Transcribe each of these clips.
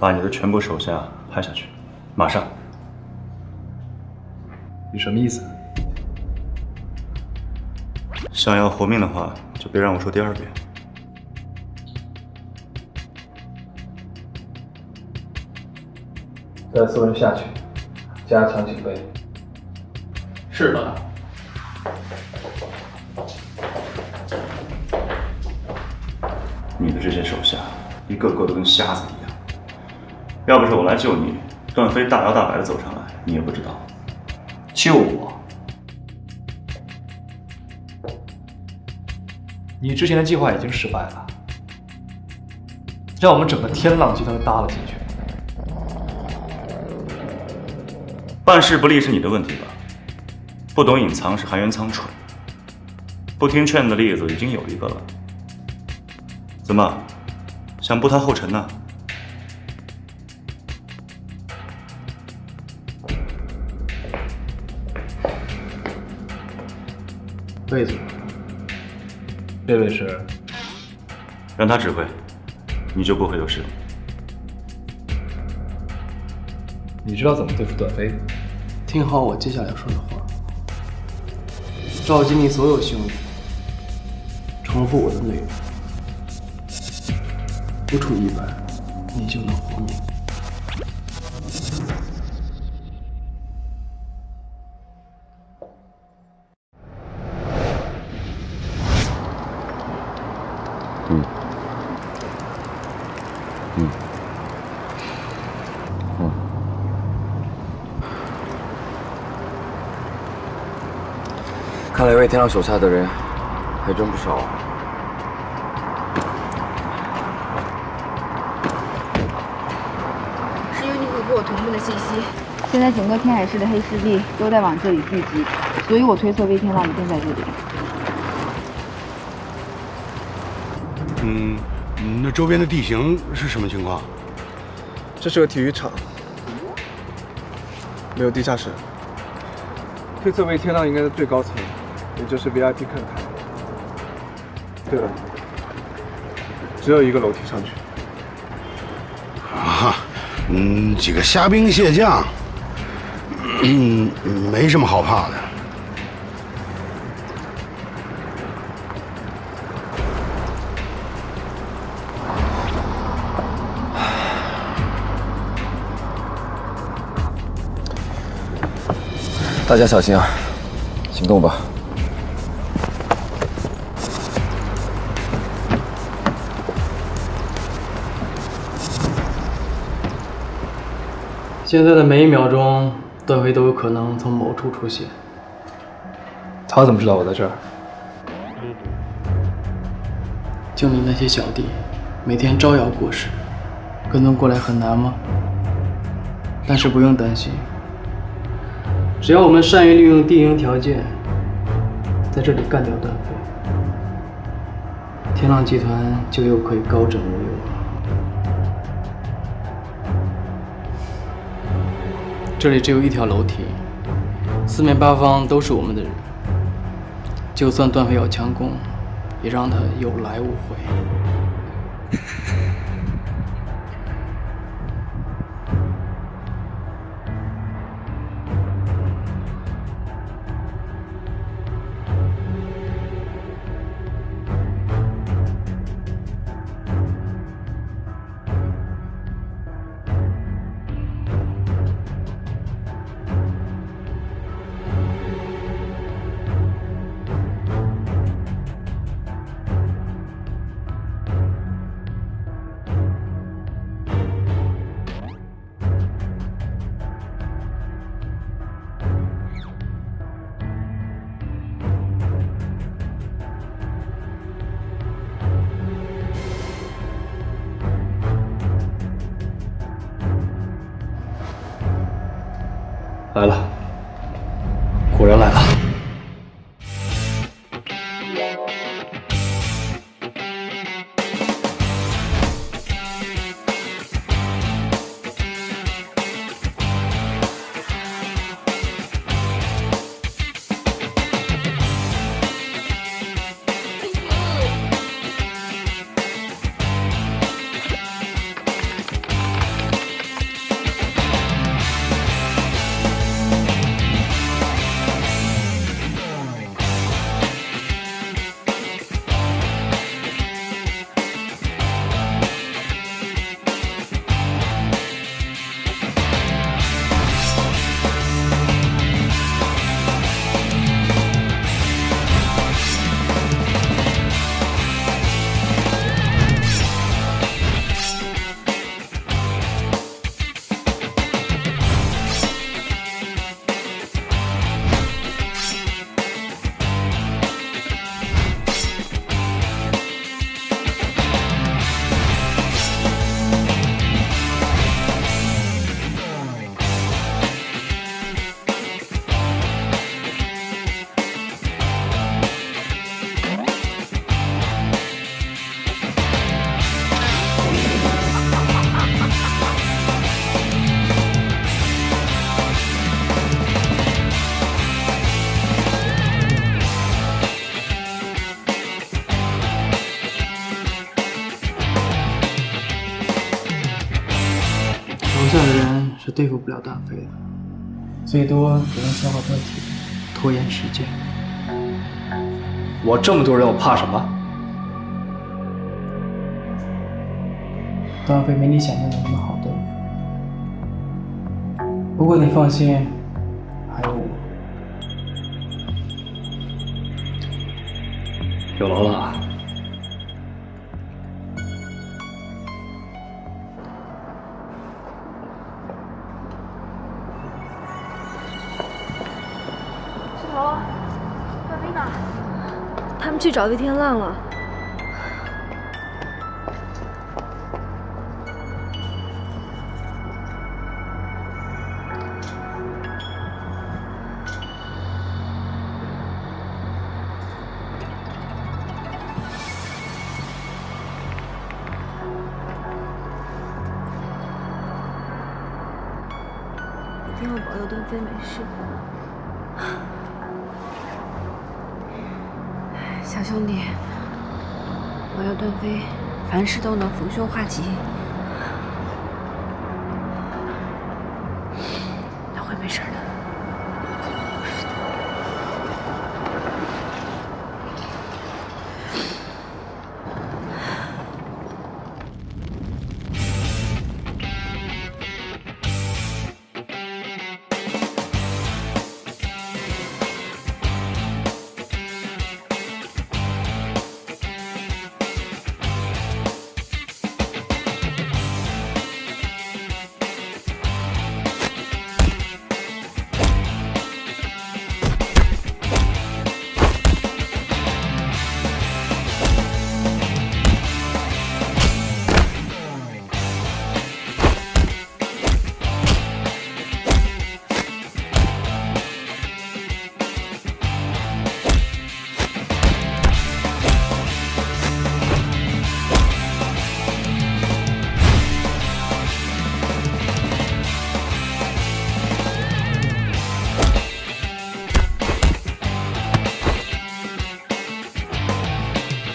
把你的全部手下派下去，马上。你什么意思？想要活命的话，就别让我说第二遍。带所有人下去，加强警备。是的。你的这些手下，一个个都跟瞎子一样。要不是我来救你，段飞大摇大摆的走上来，你也不知道。救我？你之前的计划已经失败了，让我们整个天浪集团都搭了进去。办事不力是你的问题吧？不懂隐藏是韩元仓蠢，不听劝的例子已经有一个了。怎么，想步他后尘呢？魏总，这位是？让他指挥，你就不会有事。你知道怎么对付段飞？听好我接下来要说的话，召集你所有兄弟，重复我的内容，不出意外，你就能活命。看来魏天狼手下的人还真不少啊。是由你给我同步的信息。现在整个天海市的黑势力都在往这里聚集，所以我推测魏天狼一定在这里。那周边的地形是什么情况？这是个体育场，没有地下室。推测魏天狼应该在最高层，也就是 VIP 看台。对了，只有一个楼梯上去。啊，几个虾兵蟹将，没什么好怕的。大家小心啊，行动吧。现在的每一秒钟，段飞都有可能从某处出现。他怎么知道我在这儿？就你那些小弟，每天招摇过市，跟踪过来很难吗？但是不用担心，只要我们善于利用地形条件，在这里干掉段飞，天浪集团就又可以高枕无忧了。这里只有一条楼梯，四面八方都是我们的人，就算段飞要强攻，也让他有来无回。来了，果然来了。对付不了大飞的，最多只能消耗他的体力，拖延时间。我这么多人，我怕什么？大飞没你想象的那么好对付。不过你放心，还有我。有劳了。石头，大飞呢？他们去找魏天浪了。天后保佑段飞没事。小兄弟，保佑段飞凡事都能逢凶化吉，他会没事的。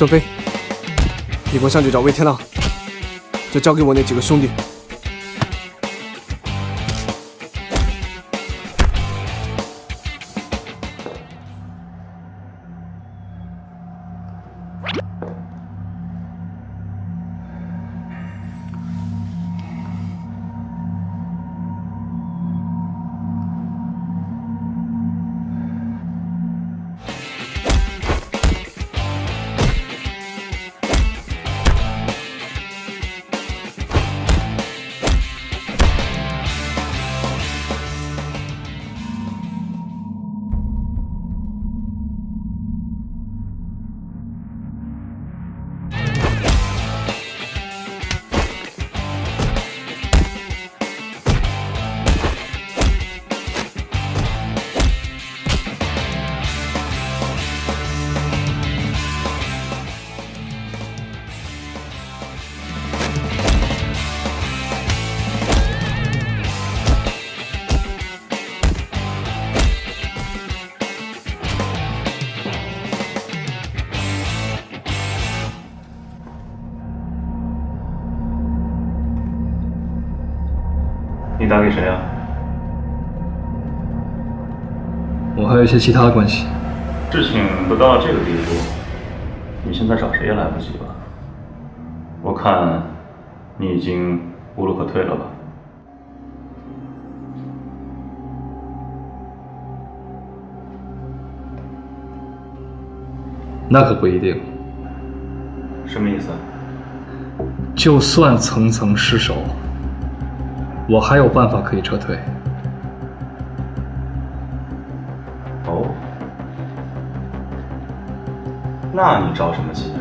段飞，你给我上去找魏天浪，就交给我那几个兄弟。你打给谁啊？我还有一些其他的关系。事情都到了这个地步，你现在找谁也来不及了。我看你已经无路可退了吧？那可不一定。什么意思？就算层层失守，我还有办法可以撤退。哦，那你着什么急？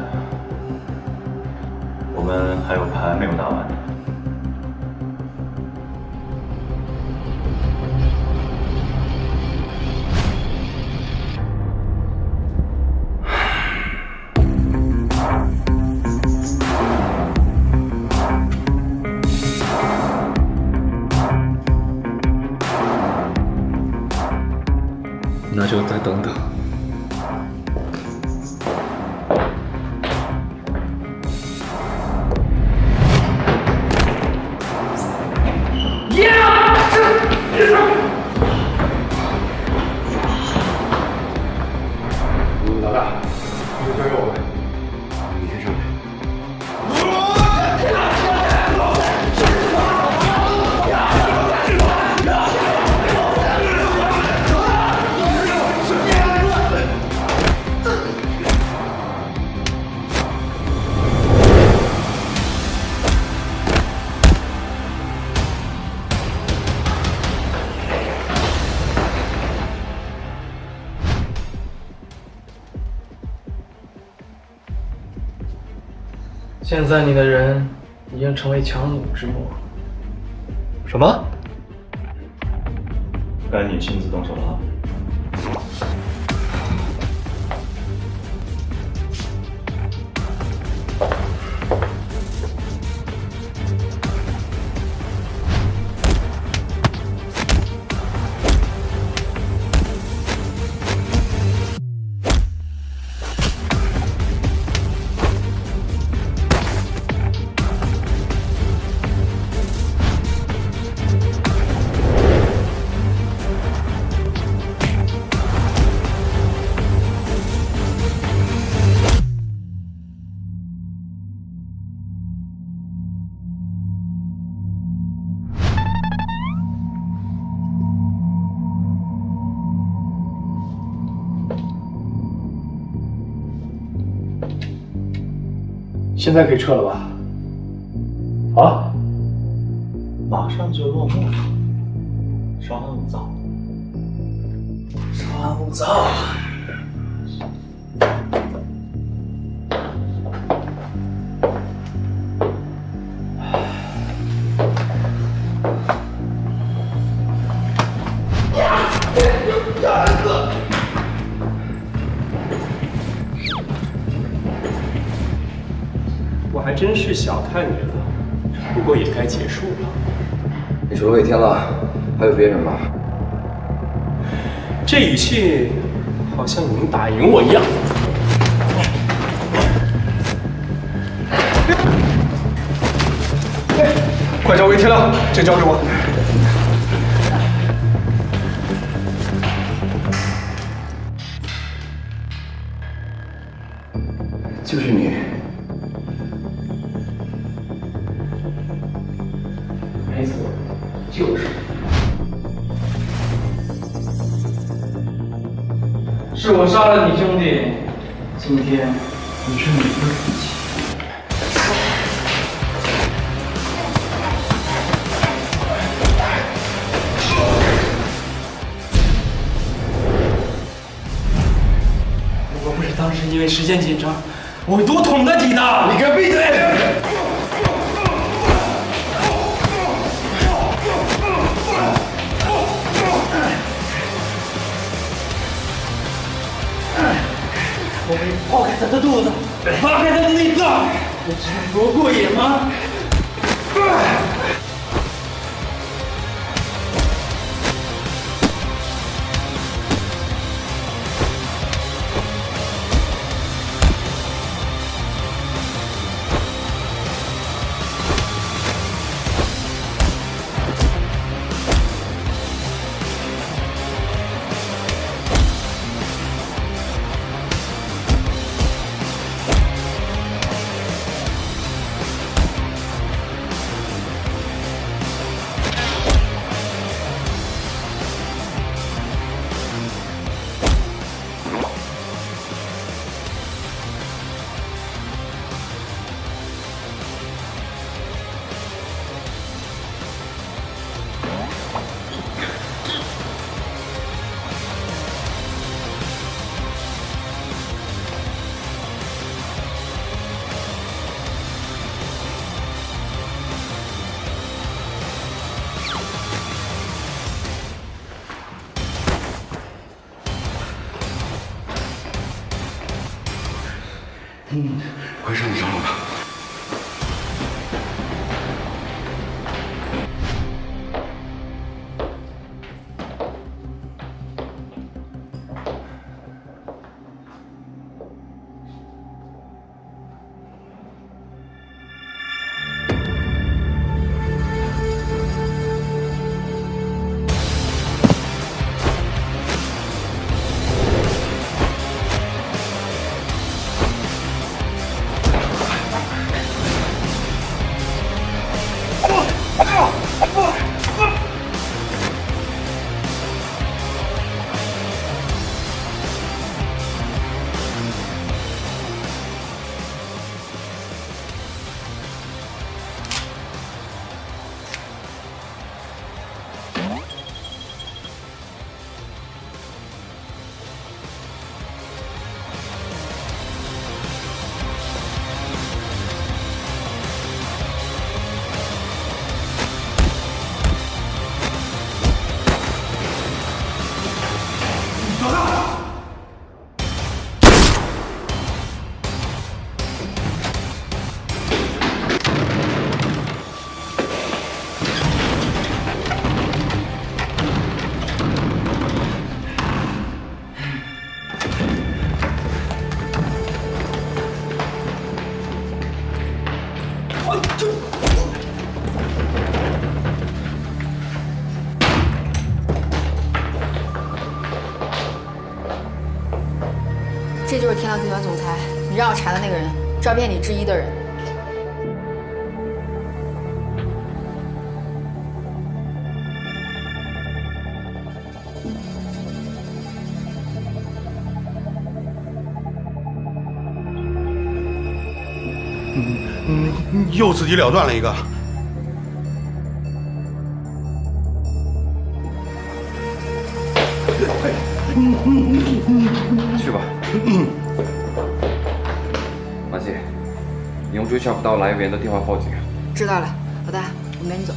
我们还有牌没有打完呢。那就再等等。呀！现在你的人已经成为强弩之末。什么？该你亲自动手了。现在可以撤了吧？啊？马上就落幕了，稍安勿躁。稍安勿躁。我还真是小看你了，不过也该结束了。你除了魏天浪，还有别人吗？这语气好像你能打赢我一样。快找魏天浪，这交给我。就是你。没错，就是。是我杀了你兄弟，今天你是你的死期。如果不是当时因为时间紧张，我会多捅他几刀！你给我闭嘴！我会剖开他的肚子，扒开他的内脏，你知道多过瘾吗？快上去找我吧。天狼集团总裁，你让我查的那个人，照片里之一的人。又自己了断了一个。去吧。马姐，你用追查不到来源的电话报警。知道了，老大，我们赶紧走。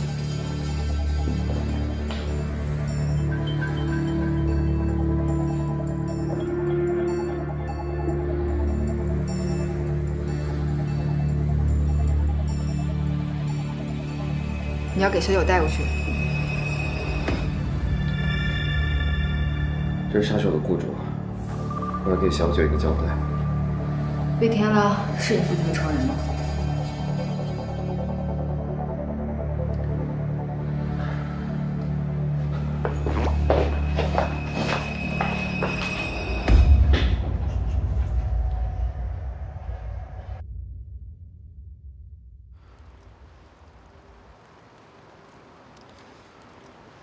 你要给小九带过去。这是杀手的雇主，我要给小九一个交代。魏天狼是你父亲的仇人吗？